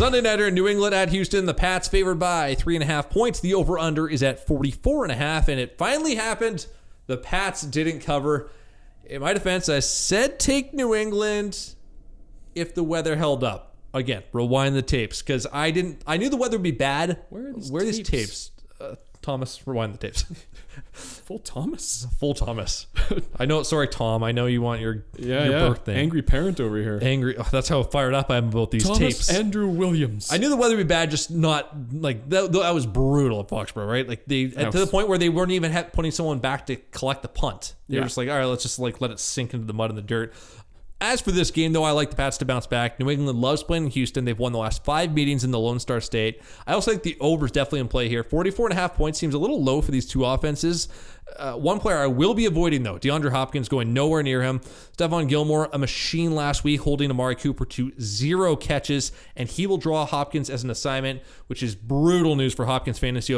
Sunday nighter in New England at Houston. The Pats favored by 3.5 points. The over-under is at 44.5, and it finally happened. The Pats didn't cover. In my defense, I said take New England if the weather held up. Again, rewind the tapes, because I knew the weather would be bad. Where are these tapes? Thomas, rewind the tapes. Full Thomas? Full Thomas. I know. Sorry, Tom. I know you want your birthday. Angry parent over here. Angry. Oh, that's how fired up I am about these Thomas tapes. Andrew Williams. I knew the weather would be bad, just not like that was brutal at Foxborough, right? Like to the point where they weren't even putting someone back to collect the punt. They were just like, all right, let's just like let it sink into the mud and the dirt. As for this game, though, I like the Pats to bounce back. New England loves playing in Houston. They've won the last 5 meetings in the Lone Star State. I also think the over is definitely in play here. 44.5 points seems a little low for these two offenses. One player I will be avoiding, though, DeAndre Hopkins, going nowhere near him. Stephon Gilmore, a machine last week, holding Amari Cooper to 0 catches, and he will draw Hopkins as an assignment, which is brutal news for Hopkins fantasy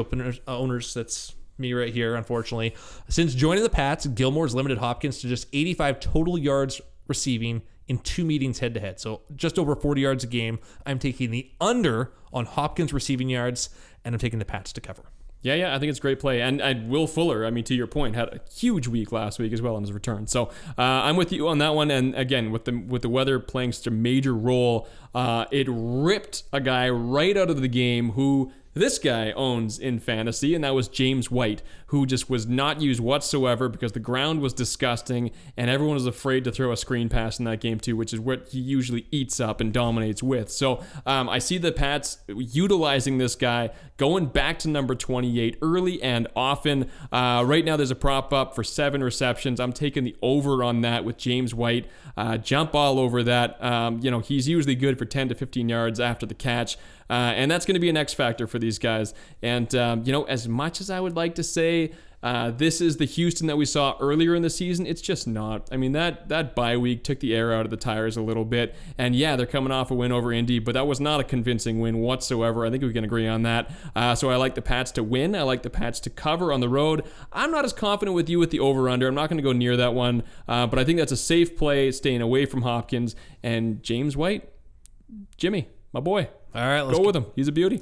owners. That's me right here, unfortunately. Since joining the Pats, Gilmore's limited Hopkins to just 85 total yards receiving in 2 meetings head-to-head. So just over 40 yards a game. I'm taking the under on Hopkins receiving yards, and I'm taking the Pats to cover. Yeah, I think it's a great play. And Will Fuller, I mean, to your point, had a huge week last week as well on his return. So I'm with you on that one. And again, with the weather playing such a major role, it ripped a guy right out of the game who this guy owns in fantasy, and that was James White, who just was not used whatsoever because the ground was disgusting and everyone was afraid to throw a screen pass in that game too, which is what he usually eats up and dominates with. So I see the Pats utilizing this guy, going back to number 28 early and often. Right now there's a prop up for 7 receptions. I'm taking the over on that with James White. Jump all over that. He's usually good for 10 to 15 yards after the catch. And that's going to be an X factor for these guys. And, as much as I would like to say this is the Houston that we saw earlier in the season, it's just not. I mean, that bye week took the air out of the tires a little bit. And yeah, they're coming off a win over Indy, but that was not a convincing win whatsoever. I think we can agree on that. So I like the Pats to win. I like the Pats to cover on the road. I'm not as confident with you with the over-under. I'm not going to go near that one. But I think that's a safe play, staying away from Hopkins. And James White, Jimmy, my boy. All right, let's go with him. He's a beauty.